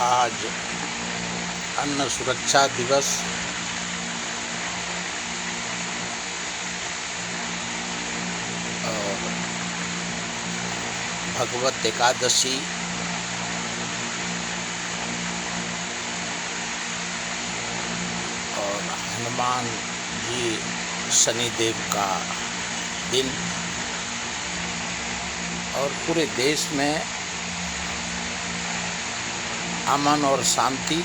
आज अन्न सुरक्षा दिवस और भगवत एकादशी और हनुमान जी शनिदेव का दिन और पूरे देश में अमन और शांति।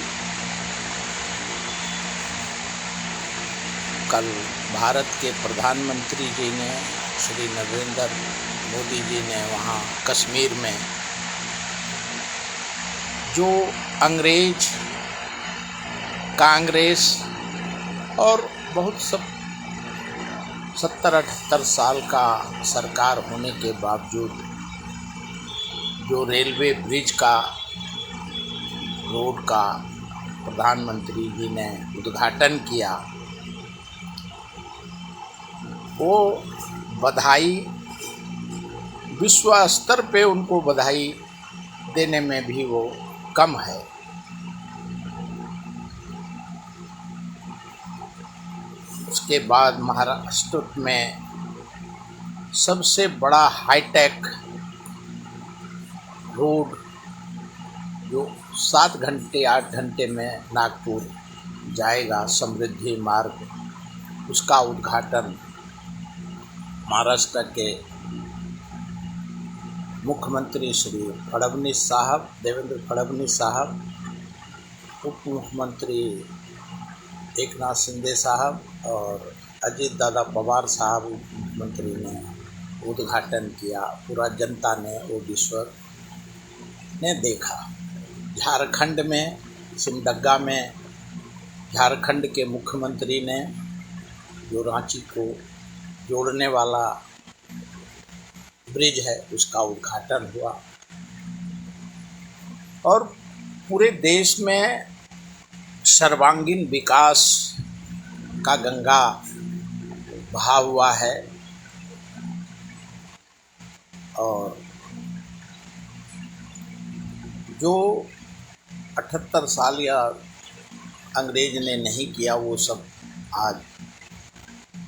कल भारत के प्रधानमंत्री जी ने, श्री नरेंद्र मोदी जी ने, वहाँ कश्मीर में जो अंग्रेज, कांग्रेस और बहुत सब 70-78 साल का सरकार होने के बावजूद जो रेलवे ब्रिज का, रोड का प्रधानमंत्री जी ने उद्घाटन किया, वो बधाई विश्व स्तर पे उनको बधाई देने में भी वो कम है। उसके बाद महाराष्ट्र में सबसे बड़ा हाईटेक रोड जो 7 घंटे 8 घंटे में नागपुर जाएगा, समृद्धि मार्ग, उसका उद्घाटन महाराष्ट्र के मुख्यमंत्री श्री फडणवीस साहब, देवेंद्र फडणवीस साहब, उप मुख्यमंत्री एकनाथ शिंदे साहब और अजीत दादा पवार साहब उप मुख्यमंत्री ने उद्घाटन किया। पूरा जनता ने, वो विश्व ने देखा। झारखंड में सिमडगा में झारखंड के मुख्यमंत्री ने जो रांची को जोड़ने वाला ब्रिज है, उसका उद्घाटन हुआ और पूरे देश में सर्वांगीण विकास का गंगा बहा हुआ है। और जो 78 साल या अंग्रेज ने नहीं किया, वो सब आज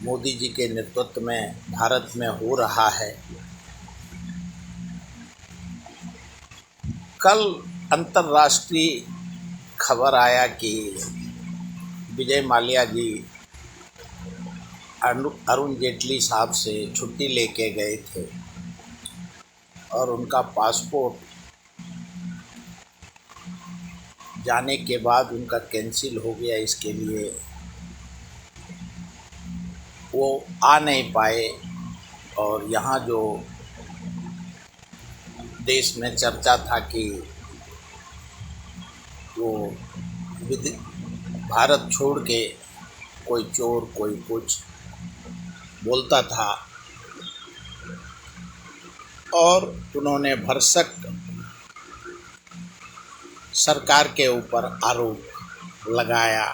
मोदी जी के नेतृत्व में भारत में हो रहा है। कल अंतर्राष्ट्रीय खबर आया कि विजय माल्या जी अरुण जेटली साहब से छुट्टी लेके गए थे और उनका पासपोर्ट जाने के बाद उनका कैंसिल हो गया। इसके लिए वो आ नहीं पाए और यहाँ जो देश में चर्चा था कि वो भारत छोड़ के कोई चोर, कोई कुछ बोलता था और उन्होंने भरसक सरकार के ऊपर आरोप लगाया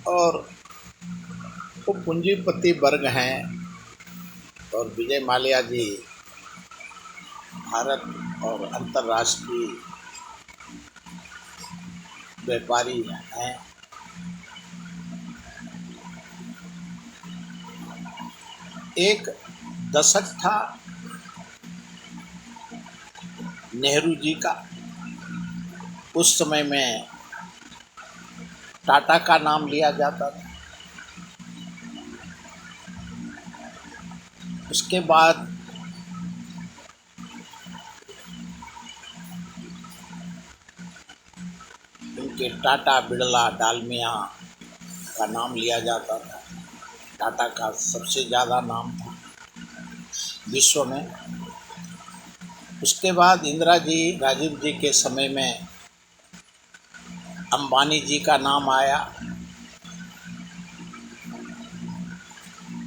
और वो पूंजीपति वर्ग हैं और विजय माल्या जी भारत और अंतर्राष्ट्रीय व्यापारी हैं। एक दशक था नेहरू जी का, उस समय में टाटा का नाम लिया जाता था। उसके बाद उनके टाटा, बिड़ला, डालमिया का नाम लिया जाता था। टाटा का सबसे ज़्यादा नाम था विश्व में। उसके बाद इंदिरा जी, राजीव जी के समय में अंबानी जी का नाम आया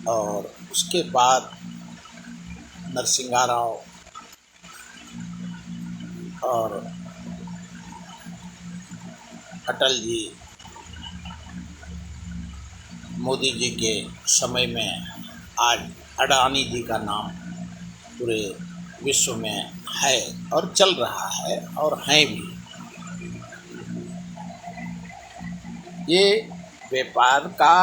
और उसके बाद नरसिंहा राव और अटल जी, मोदी जी के समय में आज अडानी जी का नाम पूरे विश्व में है और चल रहा है और हैं भी। ये व्यापार का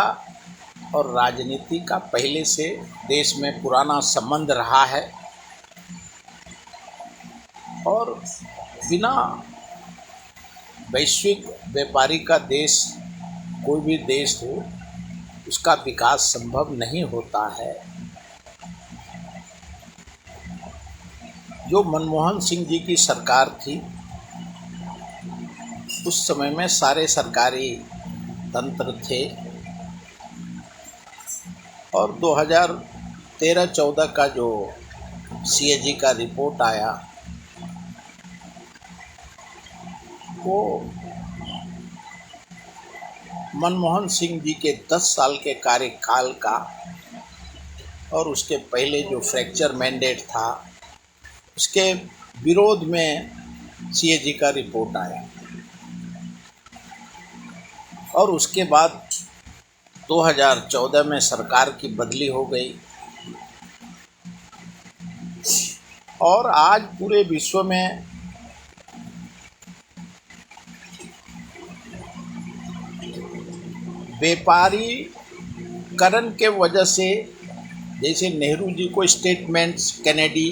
और राजनीति का पहले से देश में पुराना संबंध रहा है और बिना वैश्विक व्यापारी का देश, कोई भी देश हो, उसका विकास संभव नहीं होता है। जो मनमोहन सिंह जी की सरकार थी, उस समय में सारे सरकारी तंत्र थे और 2013-14 का जो CAG का रिपोर्ट आया, वो मनमोहन सिंह जी के 10 साल के कार्यकाल का और उसके पहले जो फ्रैक्चर मैंडेट था, उसके विरोध में CAG का रिपोर्ट आया। और उसके बाद 2014 में सरकार की बदली हो गई और आज पूरे विश्व में व्यापारीकरण के वजह से, जैसे नेहरू जी को स्टेटमेंट्स, कैनेडी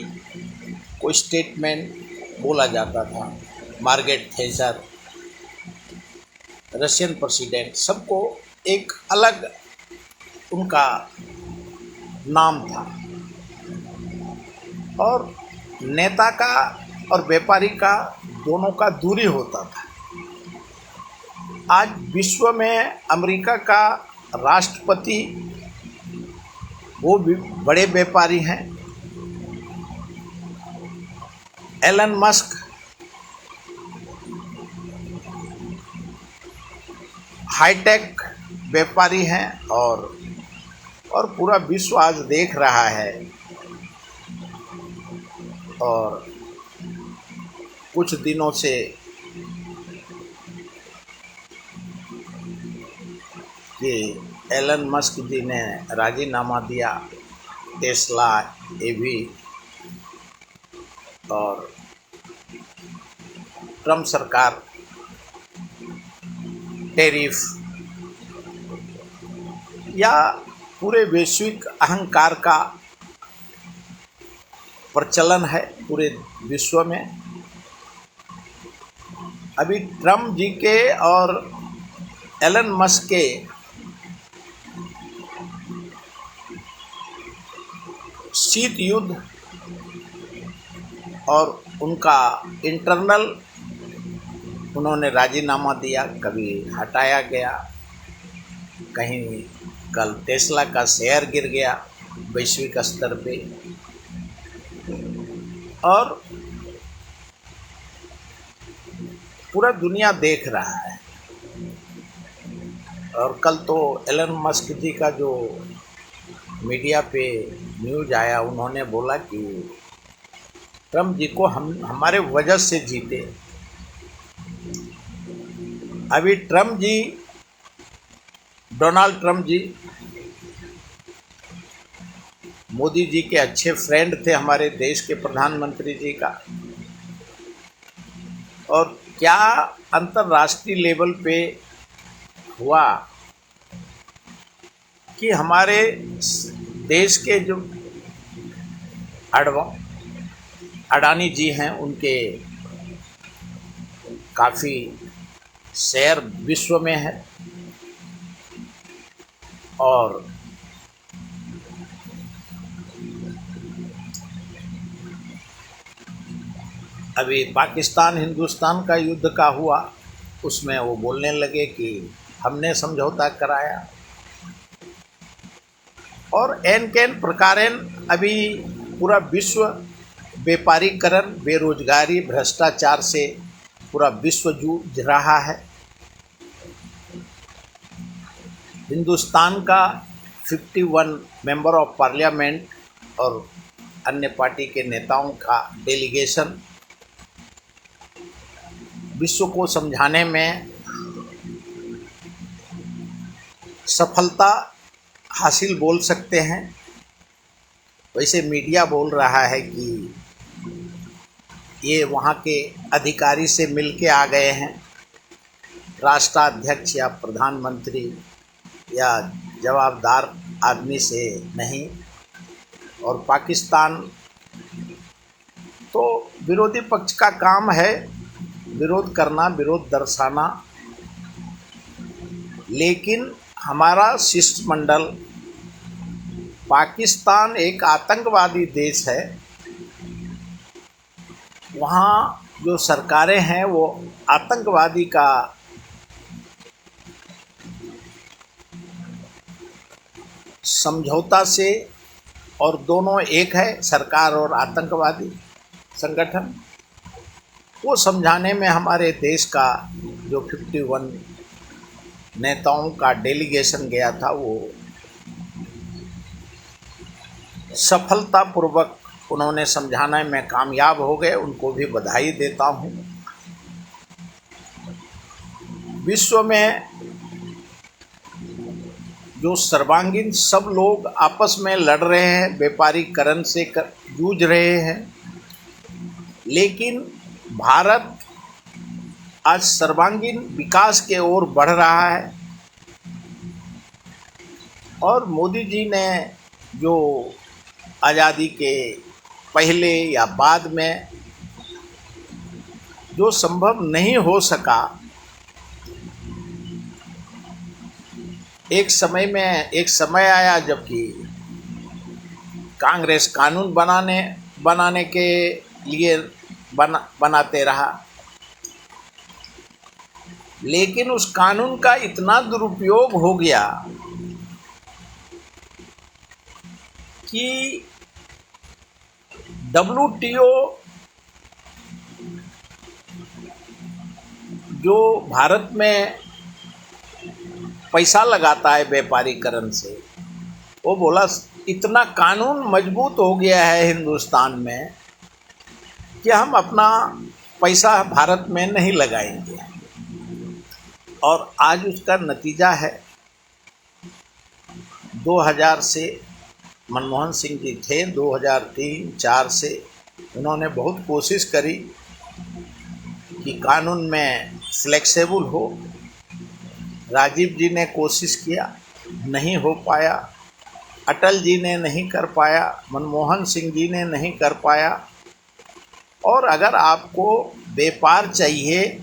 को स्टेटमेंट बोला जाता था, मार्गरेट थैचर, रशियन प्रेसिडेंट, सबको एक अलग उनका नाम था और नेता का और व्यापारी का दोनों का दूरी होता था। आज विश्व में अमेरिका का राष्ट्रपति, वो भी बड़े व्यापारी हैं। एलन मस्क हाईटेक व्यापारी हैं और पूरा विश्व आज देख रहा है। और कुछ दिनों से कि एलन मस्क जी ने राजीनामा दिया, टेस्ला, एवी, और ट्रम्प सरकार टैरिफ या पूरे वैश्विक अहंकार का प्रचलन है पूरे विश्व में। अभी ट्रम्प जी के और एलन मस्क के शीत युद्ध और उनका इंटरनल, उन्होंने राजीनामा दिया, कभी हटाया गया, कहीं कल टेस्ला का शेयर गिर गया वैश्विक स्तर पे, और पूरा दुनिया देख रहा है। और कल तो एलन मस्क जी का जो मीडिया पे न्यूज़ आया, उन्होंने बोला कि ट्रम्प जी को हम हमारे वजह से जीते। अभी ट्रम्प जी, डोनाल्ड ट्रम्प जी मोदी जी के अच्छे फ्रेंड थे, हमारे देश के प्रधानमंत्री जी का। और क्या अंतर्राष्ट्रीय लेवल पे हुआ कि हमारे देश के जो अडानी जी हैं, उनके काफ़ी शेयर विश्व में है और अभी पाकिस्तान हिंदुस्तान का युद्ध का हुआ, उसमें वो बोलने लगे कि हमने समझौता कराया। और एन कैन प्रकारेण अभी पूरा विश्व व्यापारीकरण, बेरोजगारी, भ्रष्टाचार से पूरा विश्व जूझ रहा है। हिंदुस्तान का 51 मेंबर ऑफ पार्लियामेंट और अन्य पार्टी के नेताओं का डेलीगेशन विश्व को समझाने में सफलता हासिल बोल सकते हैं। वैसे मीडिया बोल रहा है कि ये वहाँ के अधिकारी से मिल के आ गए हैं, राष्ट्राध्यक्ष या प्रधानमंत्री या जवाबदार आदमी से नहीं। और पाकिस्तान तो विरोधी पक्ष का काम है विरोध करना, विरोध दर्शाना, लेकिन हमारा शिष्टमंडल पाकिस्तान एक आतंकवादी देश है, वहाँ जो सरकारें हैं वो आतंकवादी का समझौता से, और दोनों एक है, सरकार और आतंकवादी संगठन, वो समझाने में हमारे देश का जो 51 नेताओं का डेलीगेशन गया था वो सफलतापूर्वक उन्होंने समझाने में कामयाब हो गए। उनको भी बधाई देता हूँ। विश्व में जो सर्वांगीण सब लोग आपस में लड़ रहे हैं, व्यापारीकरण से जूझ रहे हैं, लेकिन भारत आज सर्वांगीण विकास के ओर बढ़ रहा है। और मोदी जी ने जो आज़ादी के पहले या बाद में जो संभव नहीं हो सका, एक समय आया जबकि कांग्रेस कानून बनाने के लिए बनाते रहा, लेकिन उस कानून का इतना दुरुपयोग हो गया कि WTO जो भारत में पैसा लगाता है व्यापारीकरण से, वो बोला इतना कानून मजबूत हो गया है हिंदुस्तान में कि हम अपना पैसा भारत में नहीं लगाएंगे। और आज उसका नतीजा है 2000 से मनमोहन सिंह जी थे, 2003-04 से उन्होंने बहुत कोशिश करी कि कानून में फ्लेक्सिबल हो। राजीव जी ने कोशिश किया, नहीं हो पाया। अटल जी ने नहीं कर पाया, मनमोहन सिंह जी ने नहीं कर पाया। और अगर आपको व्यापार चाहिए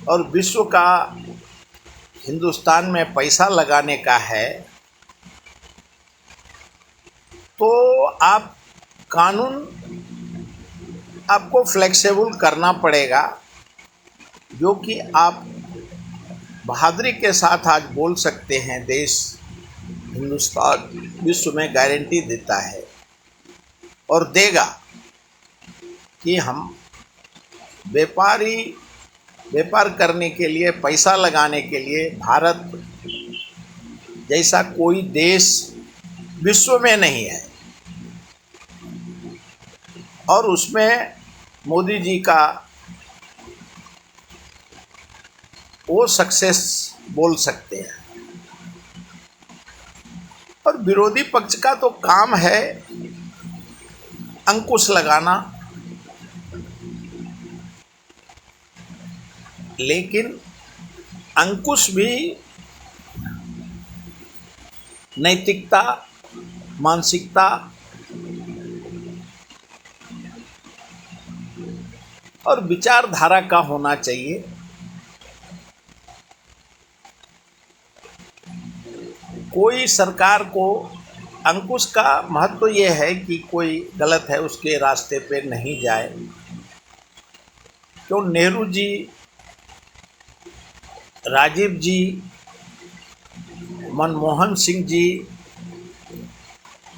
और विश्व का हिंदुस्तान में पैसा लगाने का है, तो आप कानून आपको फ्लेक्सिबल करना पड़ेगा, जो कि आप बहादुरी के साथ आज बोल सकते हैं। देश हिंदुस्तान विश्व में गारंटी देता है और देगा कि हम व्यापार करने के लिए, पैसा लगाने के लिए भारत जैसा कोई देश विश्व में नहीं है। और उसमें मोदी जी का वो सक्सेस बोल सकते हैं। और विरोधी पक्ष का तो काम है अंकुश लगाना, लेकिन अंकुश भी नैतिकता, मानसिकता और विचारधारा का होना चाहिए। कोई सरकार को अंकुश का महत्व ये है कि कोई गलत है उसके रास्ते पे नहीं जाए। तो नेहरू जी, राजीव जी, मनमोहन सिंह जी,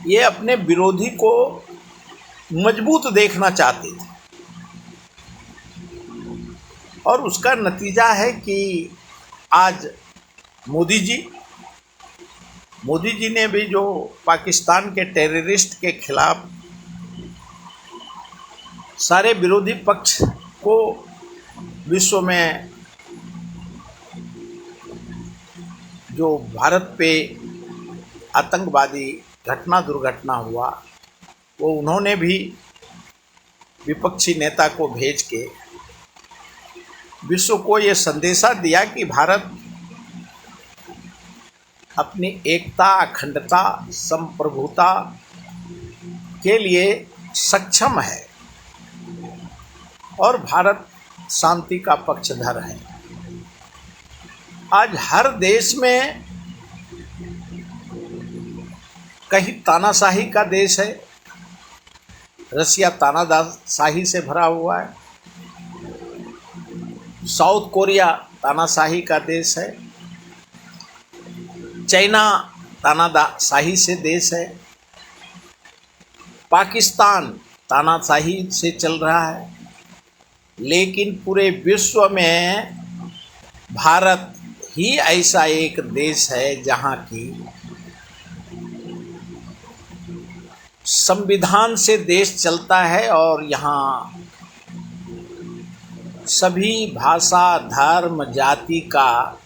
ये अपने विरोधी को मजबूत देखना चाहते थे, और उसका नतीजा है कि आज मोदी जी ने भी जो पाकिस्तान के टेररिस्ट के खिलाफ सारे विरोधी पक्ष को विश्व में जो भारत पे आतंकवादी दुर्घटना हुआ, वो उन्होंने भी विपक्षी नेता को भेज के विश्व को ये संदेशा दिया कि भारत अपनी एकता, अखंडता, संप्रभुता के लिए सक्षम है और भारत शांति का पक्षधर है। आज हर देश में कहीं तानाशाही का देश है, रसिया तानाशाही से भरा हुआ है, साउथ कोरिया तानाशाही का देश है, चाइना तानाशाही से देश है, पाकिस्तान तानाशाही से चल रहा है, लेकिन पूरे विश्व में भारत ही ऐसा एक देश है जहाँ की संविधान से देश चलता है और यहाँ सभी भाषा, धर्म, जाति का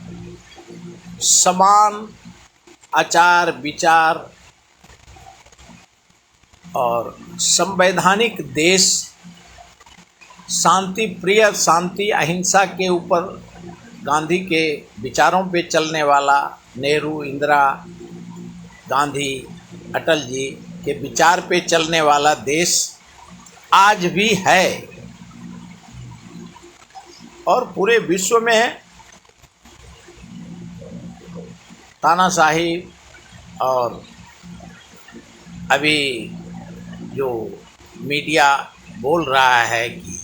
समान आचार विचार और संवैधानिक देश, शांति प्रिय, शांति अहिंसा के ऊपर गांधी के विचारों पे चलने वाला, नेहरू, इंदिरा गांधी, अटल जी के विचार पे चलने वाला देश आज भी है। और पूरे विश्व में तानाशाही और अभी जो मीडिया बोल रहा है कि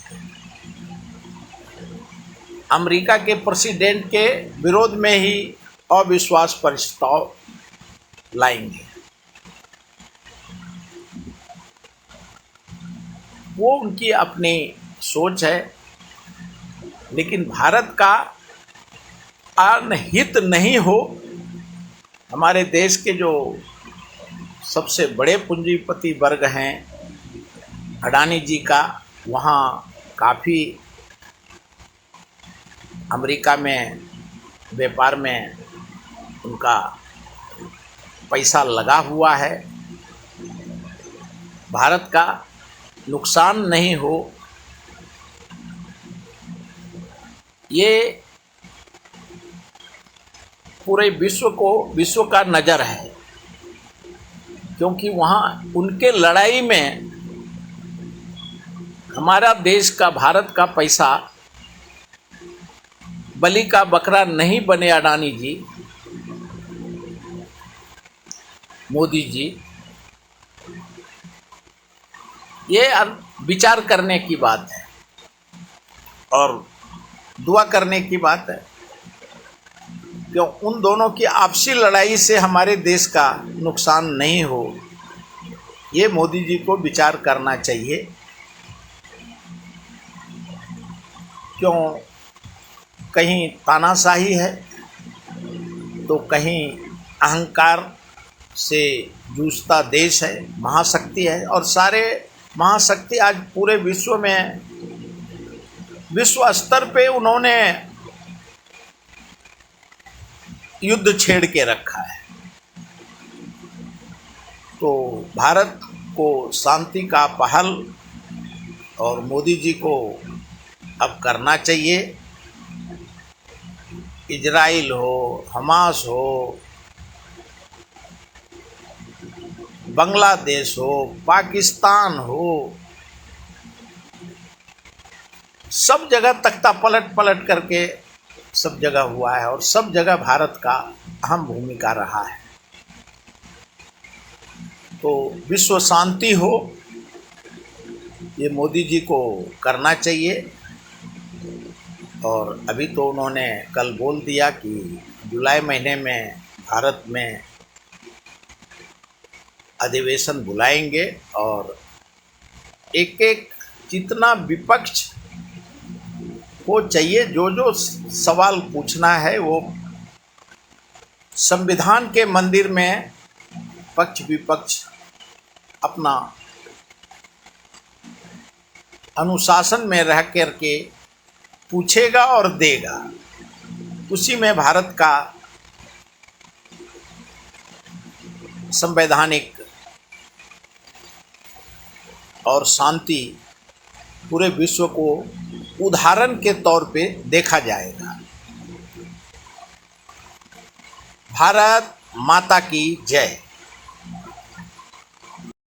अमेरिका के प्रेसिडेंट के विरोध में ही अविश्वास प्रस्ताव लाएंगे, वो उनकी अपनी सोच है, लेकिन भारत का अनहित नहीं हो। हमारे देश के जो सबसे बड़े पूंजीपति वर्ग हैं, अडानी जी का वहाँ काफ़ी अमेरिका में व्यापार में उनका पैसा लगा हुआ है। भारत का नुकसान नहीं हो, ये पूरे विश्व का नज़र है, क्योंकि वहाँ उनके लड़ाई में हमारा देश का, भारत का पैसा बलि का बकरा नहीं बने। अडानी जी, मोदी जी, ये विचार करने की बात है और दुआ करने की बात है, क्यों उन दोनों की आपसी लड़ाई से हमारे देश का नुकसान नहीं हो, ये मोदी जी को विचार करना चाहिए। क्यों कहीं तानाशाही है तो कहीं अहंकार से जूझता देश है, महाशक्ति है, और सारे महाशक्ति आज पूरे विश्व में, विश्व स्तर पे उन्होंने युद्ध छेड़ के रखा है। तो भारत को शांति का पहल और मोदी जी को अब करना चाहिए। इजराइल हो, हमास हो, बांग्लादेश हो, पाकिस्तान हो, सब जगह तख्ता पलट करके सब जगह हुआ है और सब जगह भारत का अहम भूमिका रहा है। तो विश्व शांति हो, ये मोदी जी को करना चाहिए। और अभी तो उन्होंने कल बोल दिया कि जुलाई महीने में भारत में अधिवेशन बुलाएंगे और एक एक जितना विपक्ष को चाहिए, जो सवाल पूछना है वो संविधान के मंदिर में पक्ष विपक्ष अपना अनुशासन में रह करके पूछेगा और देगा। उसी में भारत का संवैधानिक और शांति पूरे विश्व को उदाहरण के तौर पे देखा जाएगा। भारत माता की जय।